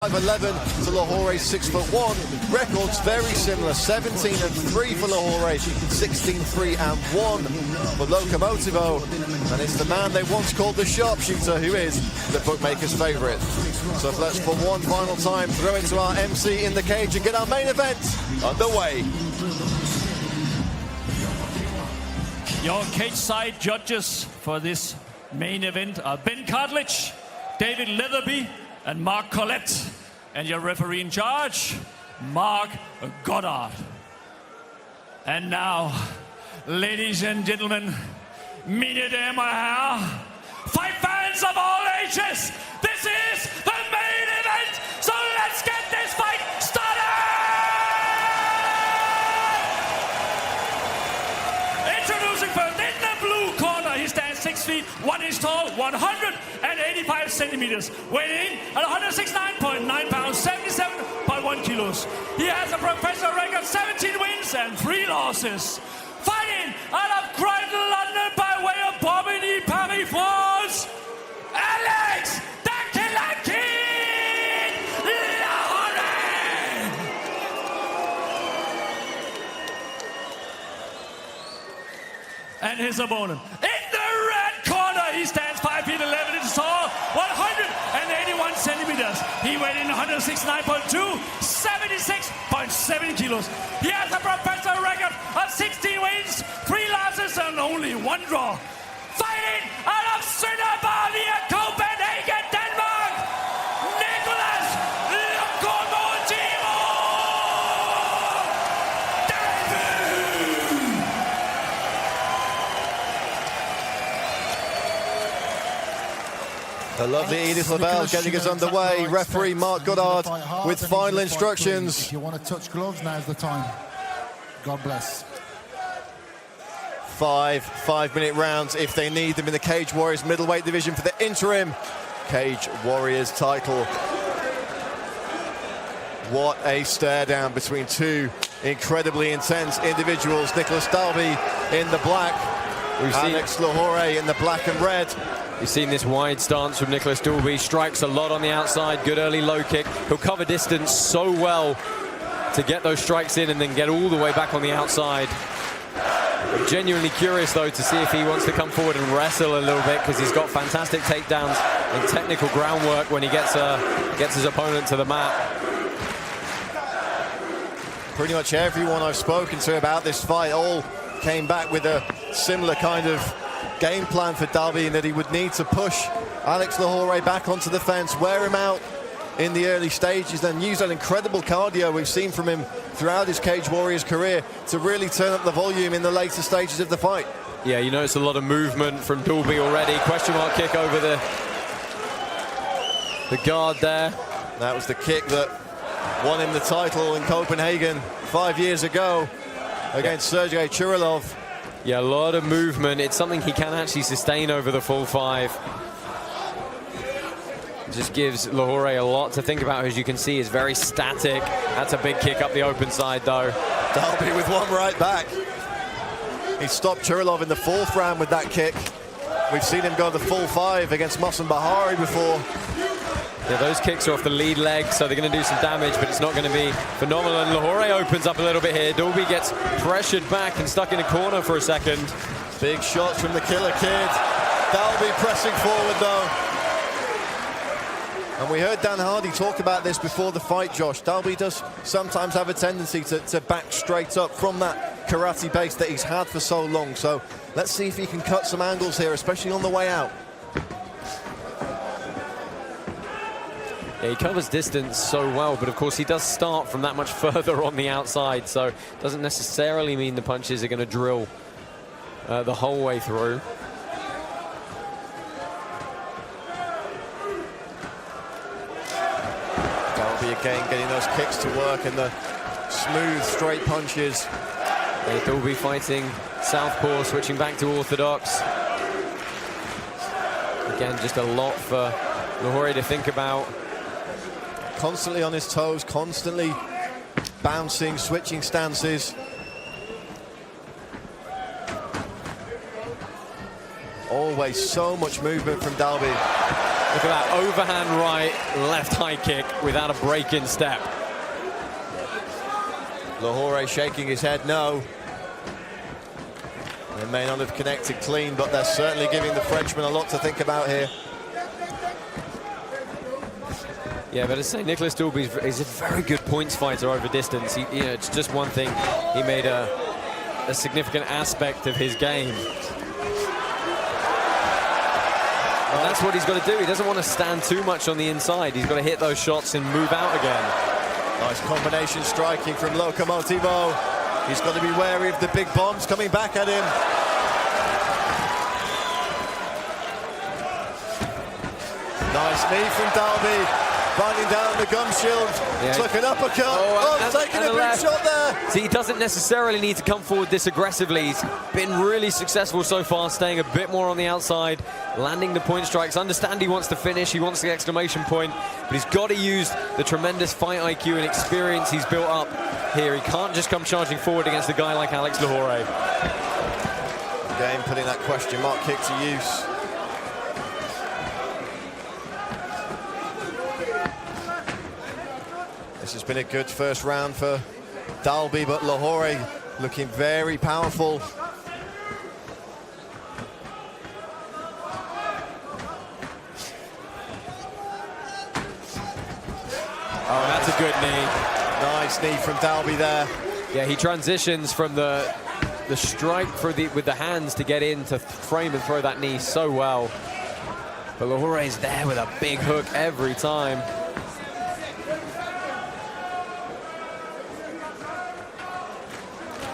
5'11" to Lahore's 6'1". Records very similar, 17-3 for Lahore, 16-3-1 for Locomotivo. And it's the man they once called the sharpshooter who is the bookmaker's favourite. So let's for one final time throw it to our MC in the cage and get our main event underway. Your cage side judges for this main event are Ben Cartledge, David Leatherby, and Mark Collette. And your referee in charge, Mark Goddard. And now, ladies and gentlemen, mine damer og herrer, fight fans of all ages, this is the main event, so let's get this fight started! Introducing first, in the blue corner, he stands 6 feet, 1 inch tall, 185 centimeters, weighing at 169.9 pounds, 77.1 kilos. He has a professional record, 17 wins and 3 losses. Fighting out of Croydon, London, by way of Bobigny, Paris, France, Alex the Killer King Lahore! And his opponent, in the red corner, he stands 5 feet 11 inches tall, 181 centimeters. He weighed in 169.2, 76.7 kilos. He has a professional record of 16 wins, 3 losses, and only 1 draw. Fighting out of Sønderborg, Copenhagen, Denmark, Nicholas Locomotivo David! The lovely Edith Lavelle getting us underway. Referee Mark Goddard with final instructions. If you want to touch gloves, now's the time. God bless. 5 5-minute rounds if they need them in the Cage Warriors middleweight division for the interim Cage Warriors title. What a stare down between two incredibly intense individuals. Nicholas Dalby in the black, Alex Lahore in the black and red. You've seen this wide stance from Nicholas Dalby, strikes a lot on the outside, good early low kick. He'll cover distance so well to get those strikes in and then get all the way back on the outside. I'm genuinely curious though to see if he wants to come forward and wrestle a little bit, because he's got fantastic takedowns and technical groundwork when he gets his opponent to the mat. Pretty much everyone I've spoken to about this fight all came back with a similar kind of game plan for Dalby, in that he would need to push Alex Lahore back onto the fence, wear him out in the early stages, then use that incredible cardio we've seen from him throughout his Cage Warriors career to really turn up the volume in the later stages of the fight. Yeah, you notice a lot of movement from Dalby already. Question mark kick over the guard there. That was the kick that won him the title in Copenhagen 5 years ago against Sergey Churilov. Yeah, a lot of movement. It's something he can actually sustain over the full 5. Just gives Lahore a lot to think about. As you can see, is very static. That's a big kick up the open side, though. Dalby with one right back. He stopped Churilov in the 4th round with that kick. We've seen him go the full 5 against Mohsen Bahari before. Yeah, those kicks are off the lead leg, so they're going to do some damage, but it's not going to be phenomenal. And Lahore opens up a little bit here. Dalby gets pressured back and stuck in a corner for a second. Big shots from the Killer Kid. Dalby pressing forward, though. And we heard Dan Hardy talk about this before the fight, Josh. Dalby does sometimes have a tendency to back straight up from that karate base that he's had for so long. So let's see if he can cut some angles here, especially on the way out. Yeah, he covers distance so well, but of course he does start from that much further on the outside, so it doesn't necessarily mean the punches are going to drill the whole way through. Dalby again getting those kicks to work and the smooth, straight punches. Yeah, Dalby fighting southpaw, switching back to orthodox. Again, just a lot for Lahore to think about. Constantly on his toes, constantly bouncing, switching stances. Always so much movement from Dalby. Look at that, overhand right, left high kick without a break in step. Lahore shaking his head no. They may not have connected clean, but they're certainly giving the Frenchman a lot to think about here. Yeah, but I say Nicholas Dalby is a very good points fighter over distance. It's just one thing. He made a significant aspect of his game. And that's what he's got to do. He doesn't want to stand too much on the inside. He's got to hit those shots and move out again. Nice combination striking from Locomotivo. He's got to be wary of the big bombs coming back at him. Nice knee from Dalby. Binding down the gum shield. Yeah. Took an uppercut. Taking a big shot there. See, he doesn't necessarily need to come forward this aggressively. He's been really successful so far, staying a bit more on the outside, landing the point strikes. Understand he wants to finish, he wants the exclamation point, but he's got to use the tremendous fight IQ and experience he's built up here. He can't just come charging forward against a guy like Alex Lahore. Again, putting that question mark kick to use. This has been a good first round for Dalby, but Lahore looking very powerful. Oh, that's a good knee. Nice knee from Dalby there. Yeah, he transitions from the strike with the hands to get in to frame and throw that knee so well. But Lahore is there with a big hook every time.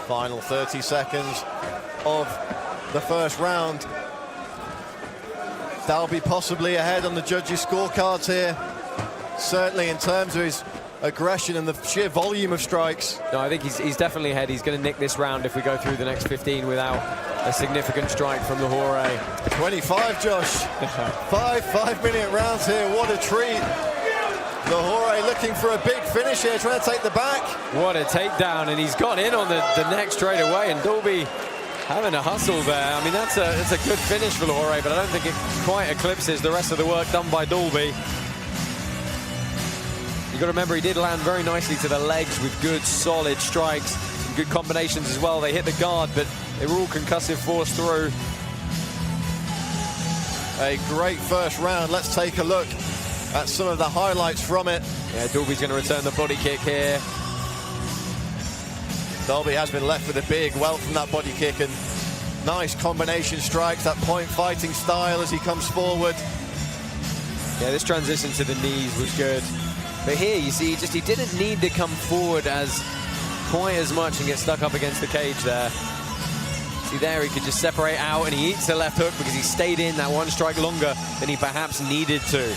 Final 30 seconds of the first round. Dalby possibly ahead on the judges' scorecards here. Certainly in terms of his aggression and the sheer volume of strikes. No, I think he's definitely ahead. He's going to nick this round if we go through the next 15 without a significant strike from Lahore. 25, Josh. Five-minute rounds here. What a treat. Lahore looking for a big finish here, trying to take the back. What a takedown, and he's got in on the neck straight away, and Dalby having a hustle there. I mean, that's a good finish for Lahore, but I don't think it quite eclipses the rest of the work done by Dalby. You've got to remember, he did land very nicely to the legs with good, solid strikes, some good combinations as well. They hit the guard, but they were all concussive force through. A great first round. Let's take a look at some of the highlights from it. Yeah, Dalby's going to return the body kick here. Dalby has been left with a big welt from that body kick, and nice combination strikes, that point fighting style as he comes forward. Yeah, this transition to the knees was good. But here, you see, he didn't need to come forward as quite as much and get stuck up against the cage there. See there, he could just separate out, and he eats the left hook because he stayed in that one strike longer than he perhaps needed to.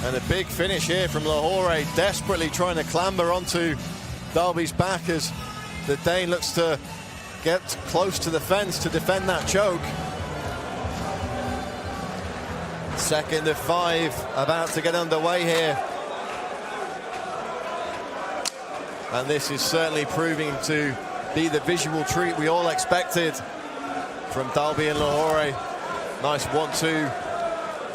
And a big finish here from Lahore, desperately trying to clamber onto Dalby's back as the Dane looks to get close to the fence to defend that choke. Second of 5 about to get underway here. And this is certainly proving to be the visual treat we all expected from Dalby and Lahore. Nice 1-2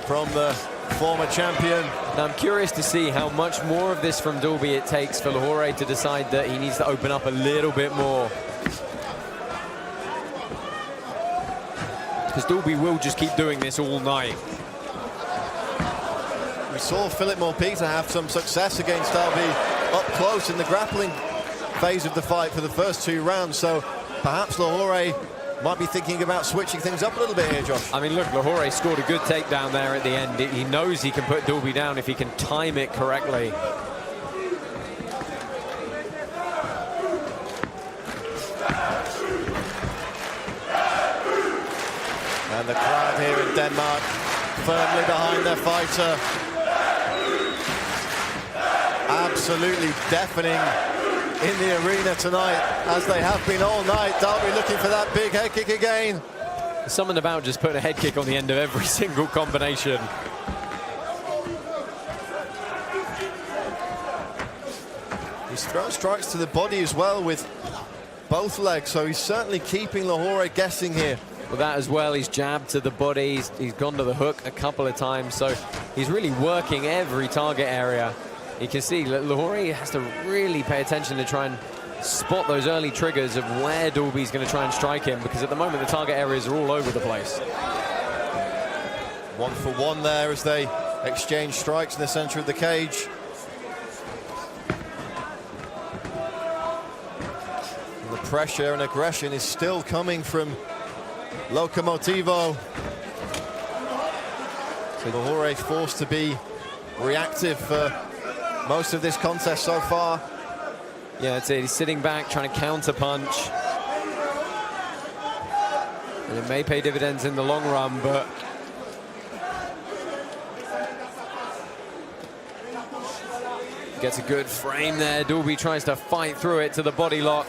from the former champion. Now I'm curious to see how much more of this from Dalby it takes for Lahore to decide that he needs to open up a little bit more. Because Dalby will just keep doing this all night. We saw Philip Morpeta have some success against Dalby up close in the grappling phase of the fight for the first 2 rounds, so perhaps Lahore might be thinking about switching things up a little bit here, Josh. I mean, look, Lahore scored a good takedown there at the end. He knows he can put Dalby down if he can time it correctly. And the crowd here in Denmark firmly behind their fighter. Absolutely deafening in the arena tonight, as they have been all night. Dalby looking for that big head kick again. Something about just putting a head kick on the end of every single combination. He's thrown strikes to the body as well with both legs, so he's certainly keeping Lahore guessing here. with that as well. He's jabbed to the body. He's gone to the hook a couple of times. So he's really working every target area. You can see Lahore has to really pay attention to try and spot those early triggers of where Dalby's going to try and strike him, because at the moment the target areas are all over the place. 1 for 1 there as they exchange strikes in the center of the cage. And the pressure and aggression is still coming from Locomotivo. So Lahore forced to be reactive for most of this contest so far. Yeah, that's it. He's sitting back, trying to counter punch. And it may pay dividends in the long run, but gets a good frame there. Dalby tries to fight through it to the body lock.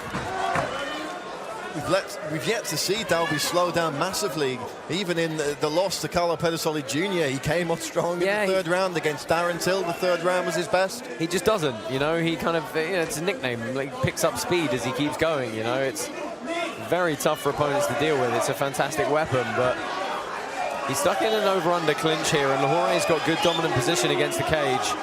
We've yet to see Dalby slow down massively. Even in the loss to Carlo Pedersoli Jr., he came on strong in the third round against Darren Till. The third round was his best. He just doesn't, you know. He kind of, you know, it's a nickname. Like, picks up speed as he keeps going, you know. It's very tough for opponents to deal with. It's a fantastic weapon, but he's stuck in an over-under clinch here, and Lahore's got good dominant position against the cage.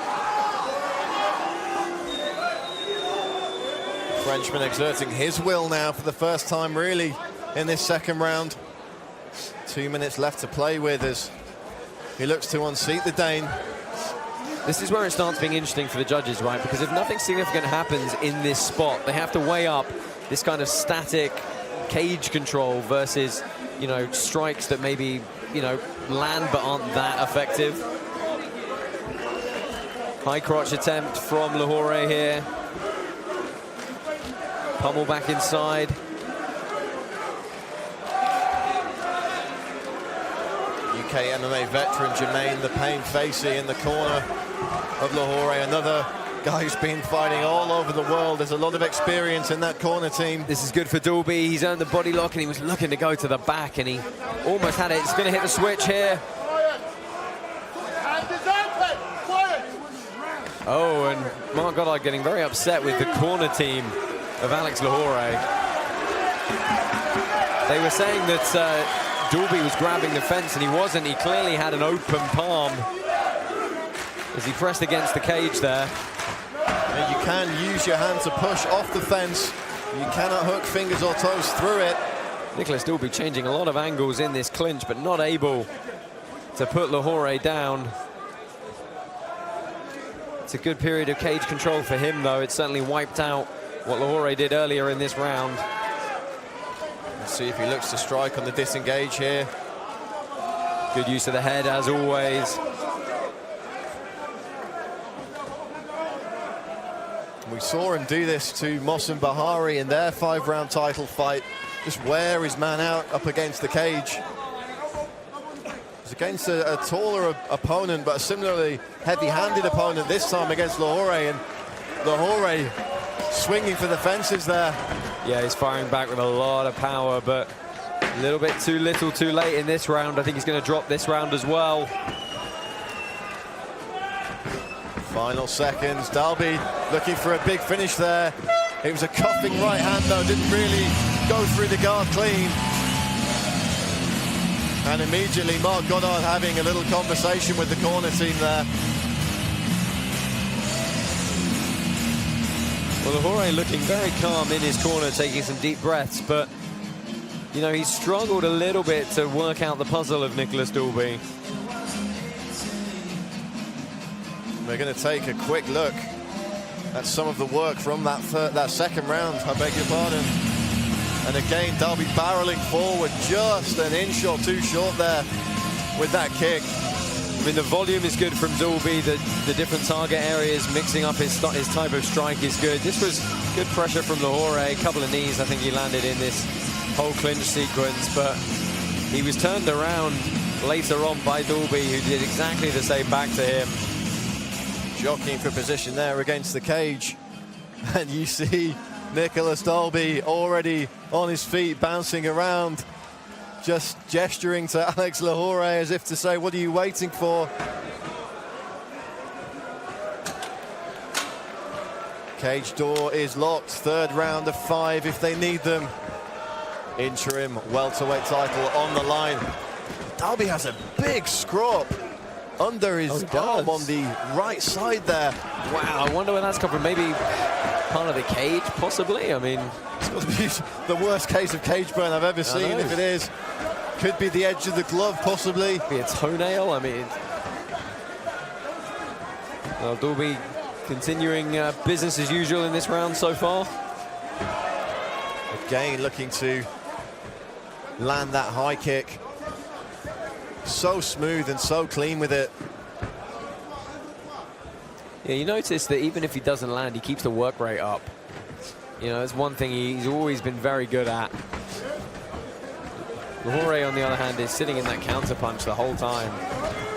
Frenchman exerting his will now for the first time really in this second round. 2 minutes left to play with as he looks to unseat the Dane. This is where it starts being interesting for the judges, right? Because if nothing significant happens in this spot, they have to weigh up this kind of static cage control versus, you know, strikes that maybe, you know, land but aren't that effective. High crotch attempt from Lahore here. Pummel back inside. UK MMA veteran Jermaine "The Pain" Facey in the corner of Lahore. Another guy who's been fighting all over the world. There's a lot of experience in that corner team. This is good for Dalby. He's earned the body lock and he was looking to go to the back and he almost had it. He's going to hit the switch here. Oh, and Mark Goddard getting very upset with the corner team of Alex Lahore. They were saying that Dalby was grabbing the fence and he wasn't. He clearly had an open palm as he pressed against the cage there. And you can use your hand to push off the fence. You cannot hook fingers or toes through it. Nicholas Dalby changing a lot of angles in this clinch, but not able to put Lahore down. It's a good period of cage control for him, though. It certainly wiped out what Lahore did earlier in this round. Let's see if he looks to strike on the disengage here. Good use of the head, as always. We saw him do this to Mohsen Bahari in their 5-round title fight. Just wear his man out up against the cage. It's against a taller opponent, but a similarly heavy-handed opponent this time against Lahore. And Lahore swinging for the fences there. Yeah, he's firing back with a lot of power, but a little bit too little too late in this round. I think he's going to drop this round as well. Final seconds. Dalby looking for a big finish there. It was a cuffing right hand, though. Didn't really go through the guard clean. And immediately Mark Goddard having a little conversation with the corner team there. Well, Lahore looking very calm in his corner, taking some deep breaths, but, you know, he's struggled a little bit to work out the puzzle of Nicholas Dalby. We're going to take a quick look at some of the work from that second round, I beg your pardon. And again, Dalby barreling forward just an inch or two short there with that kick. I mean, the volume is good from Dalby, the different target areas, mixing up his type of strike is good. This was good pressure from Lahore, a couple of knees I think he landed in this whole clinch sequence, but he was turned around later on by Dalby, who did exactly the same back to him. Jockeying for position there against the cage. And you see Nicholas Dalby already on his feet, bouncing around, just gesturing to Alex Lahore as if to say, what are you waiting for? Cage door is locked. Third round of 5 if they need them. interim welterweight title on the line. Dalby has a big scrap under his arm on the right side there. Wow, I wonder where that's come from. Maybe part of the cage, possibly? I mean, it's got to be the worst case of cage burn I've ever seen. If it is, could be the edge of the glove, possibly. Be a toenail. I mean, well, Dalby continuing business as usual in this round so far. Again, looking to land that high kick. So smooth and so clean with it. Yeah, you notice that even if he doesn't land, he keeps the work rate up. You know, that's one thing he's always been very good at. Lahore, on the other hand, is sitting in that counter punch the whole time.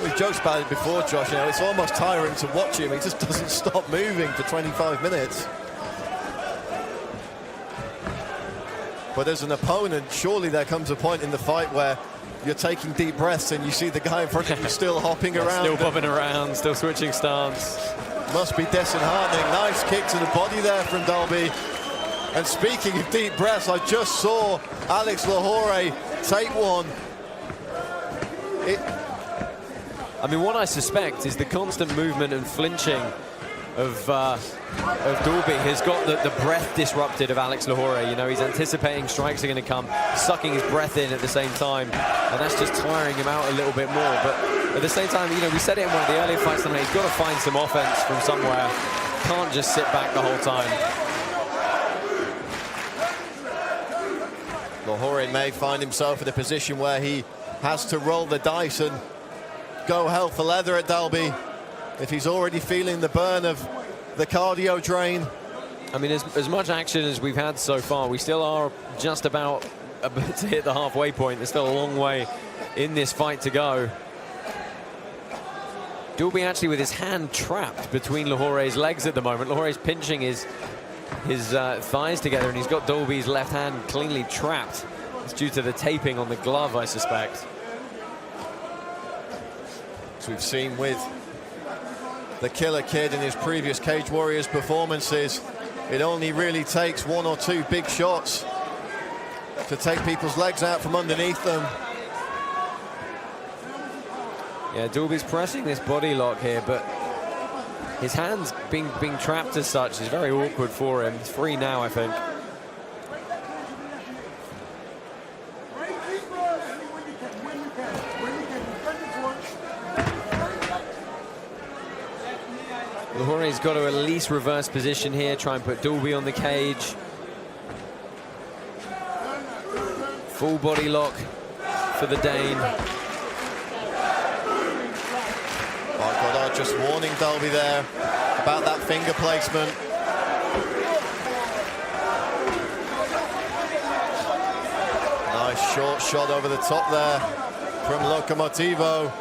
We've joked about it before, Josh. You know, it's almost tiring to watch him. He just doesn't stop moving for 25 minutes. But as an opponent, surely there comes a point in the fight where you're taking deep breaths and you see the guy in front of you still hopping around. Still bobbing around, still switching stance. Must be disheartening. Nice kick to the body there from Dalby. And speaking of deep breaths, I just saw Alex Lahore take one. I mean, what I suspect is the constant movement and flinching of Dalby has got the breath disrupted of Alex Lahore. You know, he's anticipating strikes are going to come, sucking his breath in at the same time, and that's just tiring him out a little bit more. But at the same time, you know, we said it in one of the earlier fights tonight, he's got to find some offense from somewhere. Can't just sit back the whole time. Lahore may find himself in a position where he has to roll the dice and go hell for leather at Dalby if he's already feeling the burn of the cardio drain. I mean, as much action as we've had so far, we still are just about to hit the halfway point. There's still a long way in this fight to go. Dalby actually with his hand trapped between Lahore's legs at the moment. Lahore's pinching his thighs together, and he's got Dalby's left hand cleanly trapped. It's due to the taping on the glove, I suspect. As we've seen with the Killer Kid in his previous Cage Warriors performances, it only really takes one or two big shots to take people's legs out from underneath them. Yeah, Dalby's pressing this body lock here, but his hands being trapped as such is very awkward for him. He's free now, I think. Lahore's got to at least reverse position here, try and put Dalby on the cage. Full body lock for the Dane. Just warning Dalby there about that finger placement. Nice short shot over the top there from Locomotivo.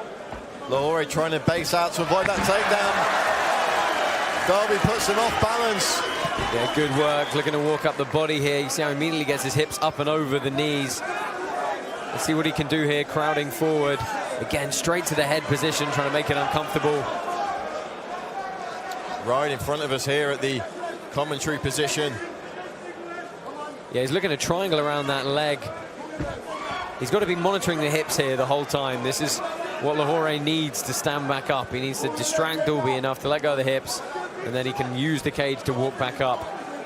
Lahore trying to base out to avoid that takedown. Dalby puts him off balance. Yeah, good work. Looking to walk up the body here. You see how he immediately gets his hips up and over the knees. Let's see what he can do here, crowding forward. Again, straight to the head position, trying to make it uncomfortable. Right in front of us here at the commentary position. Yeah, he's looking to triangle around that leg. He's got to be monitoring the hips here the whole time. This is what Lahore needs to stand back up. He needs to distract Dalby enough to let go of the hips, and then he can use the cage to walk back up.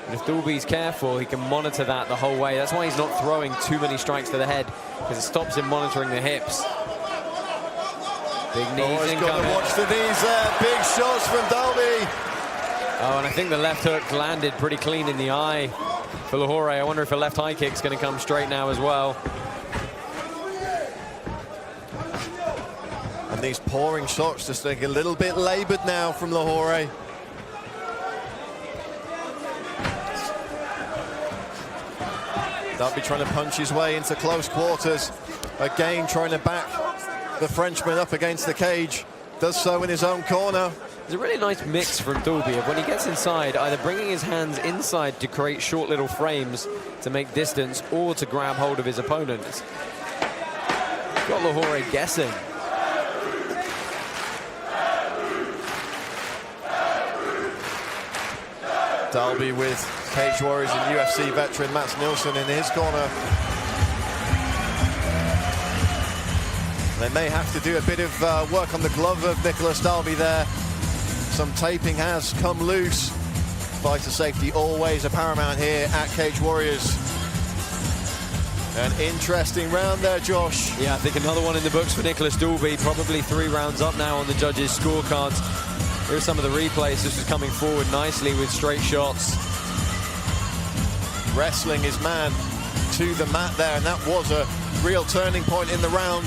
And if Dalby's careful, he can monitor that the whole way. That's why he's not throwing too many strikes to the head, because it stops him monitoring the hips. Big knees incoming. Got to watch the knees there. Big shots from Dalby. Oh, and I think the left hook landed pretty clean in the eye for Lahore. I wonder if a left high kick's going to come straight now as well. And these pouring shots just like a little bit labored now from Lahore. Dalby trying to punch his way into close quarters. Again, trying to back the Frenchman up against the cage. Does so in his own corner. There's a really nice mix from Dalby of when he gets inside, either bringing his hands inside to create short little frames to make distance, or to grab hold of his opponent. Got Lahore guessing. Dalby with Cage Warriors and UFC veteran Mats Nilsson in his corner. They may have to do a bit of work on the glove of Nicholas Dalby there. Some taping has come loose. Fighter safety always a paramount here at Cage Warriors. An interesting round there, Josh. Yeah, I think another one in the books for Nicholas Dalby. Probably 3 rounds up now on the judges' scorecards. Here are some of the replays. This is coming forward nicely with straight shots. Wrestling his man to the mat there, and that was a real turning point in the round.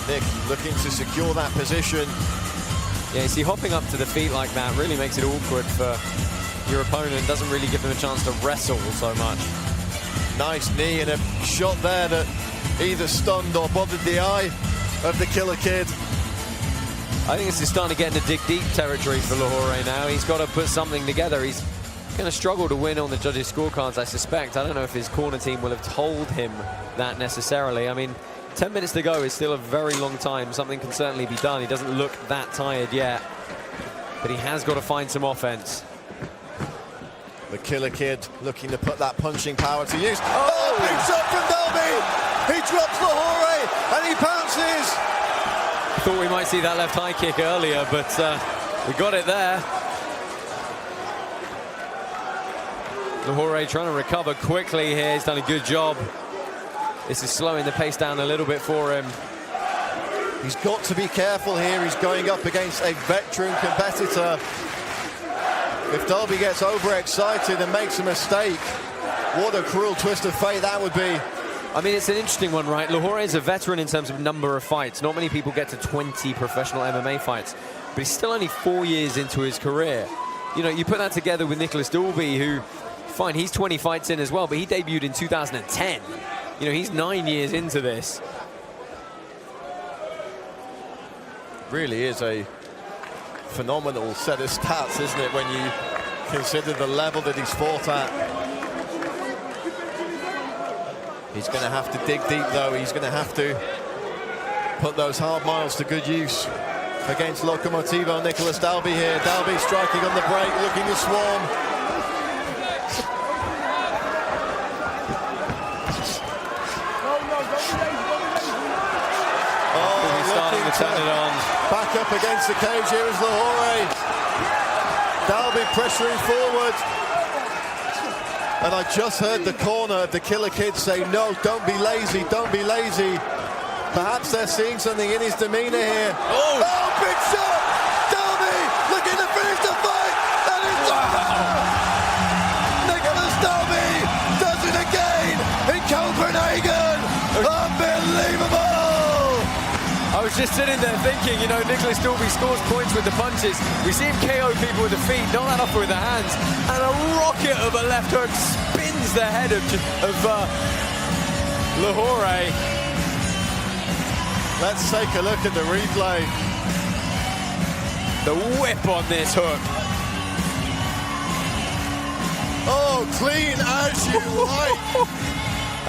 Nick looking to secure that position. Yeah, you see, hopping up to the feet like that really makes it awkward for your opponent. Doesn't really give them a chance to wrestle so much. Nice knee and a shot there that either stunned or bothered the eye of the Killer Kid. I think this is starting to get into dig deep territory for Lahore now. He's got to put something together. He's going to struggle to win on the judges' scorecards, I suspect. I don't know if his corner team will have told him that necessarily. I mean, 10 minutes to go is still a very long time. Something can certainly be done. He doesn't look that tired yet, but he has got to find some offense. The Killer Kid looking to put that punching power to use. Oh, big shot from Dalby! He drops Lahore and he pounces! Thought we might see that left high kick earlier, but we got it there. Lahore trying to recover quickly here. He's done a good job. This is slowing the pace down a little bit for him. He's got to be careful here. He's going up against a veteran competitor. If Dalby gets overexcited and makes a mistake, what a cruel twist of fate that would be. I mean, it's an interesting one, right? Lahore is a veteran in terms of number of fights. Not many people get to 20 professional MMA fights, but he's still only 4 years into his career. You know, you put that together with Nicholas Dalby, who, fine, he's 20 fights in as well, but he debuted in 2010. You know, he's 9 years into this. Really is a phenomenal set of stats, isn't it, when you consider the level that he's fought at. He's going to have to dig deep, though. He's going to have to put those hard miles to good use against Locomotivo Nicholas Dalby here. Dalby striking on the break, looking to swarm. He's starting to turn it on. Back up against the cage here is Lahore. Dalby pressuring forward. And I just heard the corner of the Killer Kid say, no, don't be lazy, don't be lazy. Perhaps they're seeing something in his demeanor here. Oh, big shot! Dalby looking to finish the fight! And it's Nicholas Dalby does it again in Copenhagen! Unbelievable! I was just sitting there thinking, you know, Nicholas Dalby scores points with the punches. We see him KO people with the feet, not that often with the hands. And a rocket of a left hook spins the head of Lahore. Let's take a look at the replay. The whip on this hook. Oh, clean as you like.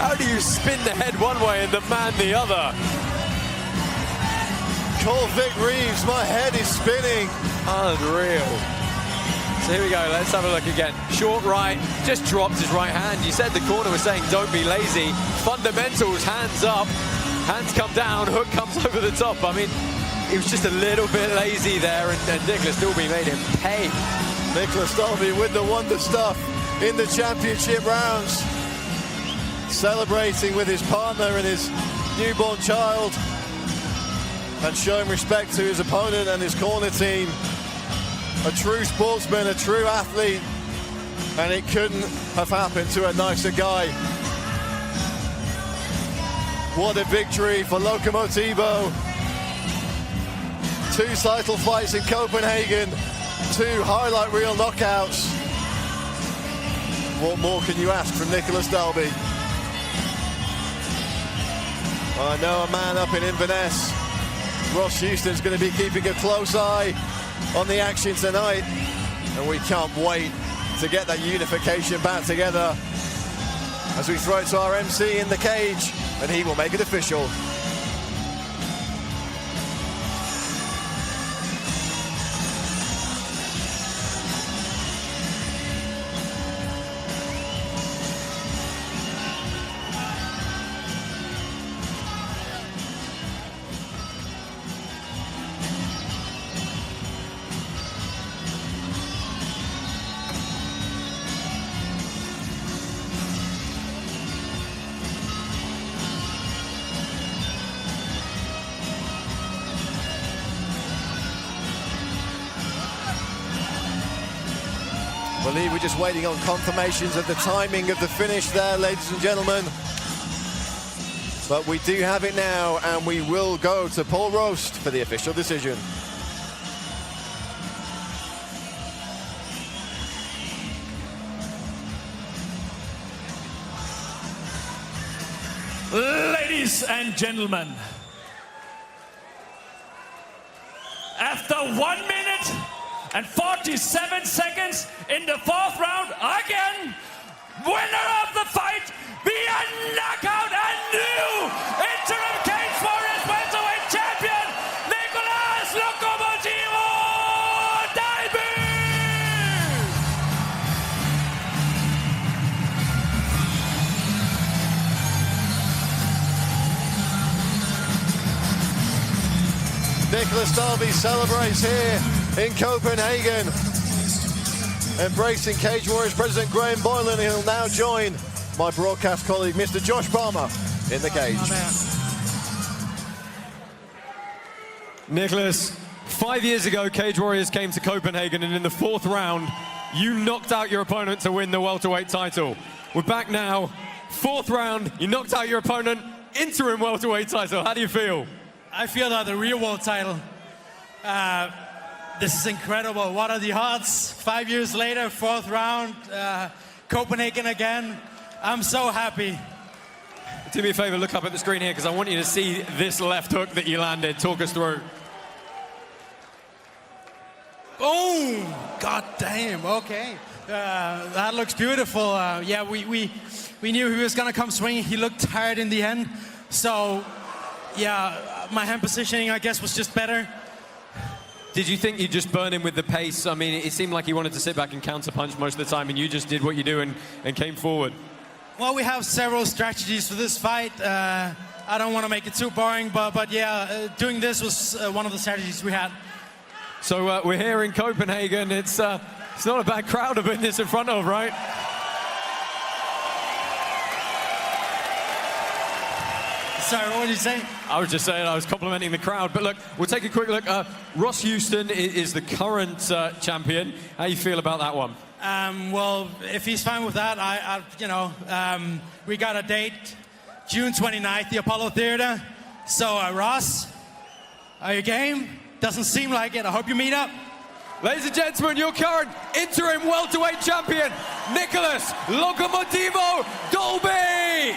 How do you spin the head one way and the man the other? Call Vic Reeves, my head is spinning. Unreal. So here we go, let's have a look again. Short right, just dropped his right hand. You said the corner was saying don't be lazy. Fundamentals, hands up, hands come down, hook comes over the top. I mean, he was just a little bit lazy there, and Nicholas Dalby made him pay. Nicholas Dalby with the wonder stuff in the championship rounds. Celebrating with his partner and his newborn child, and showing respect to his opponent and his corner team. A true sportsman, a true athlete, and it couldn't have happened to a nicer guy. What a victory for Locomotivo. 2 title fights in Copenhagen, 2 highlight reel knockouts. What more can you ask from Nicholas Dalby? I know a man up in Inverness. Ross Houston's going to be keeping a close eye on the action tonight, and we can't wait to get that unification back together as we throw it to our MC in the cage, and he will make it official. believe we're just waiting on confirmations of the timing of the finish there, ladies and gentlemen. But we do have it now, and we will go to Paul Roast for the official decision. Ladies and gentlemen, after 1 minute and 47 seconds in the fourth round, again, winner of the fight via knockout and new interim Cage Warriors welterweight champion, Nicolas Locomotivo Dalby! Nicolas Dalby celebrates here in Copenhagen. Embracing Cage Warriors president Graham Boylan, he'll now join my broadcast colleague, Mr. Josh Palmer, in the cage. Nicolas, 5 years ago, Cage Warriors came to Copenhagen, and in the fourth round, you knocked out your opponent to win the welterweight title. We're back now, fourth round, you knocked out your opponent, interim welterweight title. How do you feel? I feel that the real world title. This is incredible. What are the odds? 5 years later, fourth round, Copenhagen again. I'm so happy. Do me a favor, look up at the screen here, because I want you to see this left hook that you landed. Talk us through. Boom! God damn, okay. That looks beautiful. Yeah, we knew he was gonna come swinging. He looked tired in the end. So, yeah, my hand positioning, I guess, was just better. Did you think you'd just burn him with the pace? I mean, it seemed like he wanted to sit back and counter-punch most of the time, and you just did what you do and came forward. Well, we have several strategies for this fight. I don't want to make it too boring, but yeah, doing this was one of the strategies we had. So we're here in Copenhagen. It's not a bad crowd to put this in front of, right? Sorry, what did you say? I was just saying I was complimenting the crowd. But look, we'll take a quick look. Ross Houston is the current champion. How you feel about that one? Well, if he's fine with that, we got a date, June 29th, the Apollo Theater. So, Ross, are you game? Doesn't seem like it. I hope you meet up. Ladies and gentlemen, your current interim welterweight champion, Nicolas Locomotivo Dalby!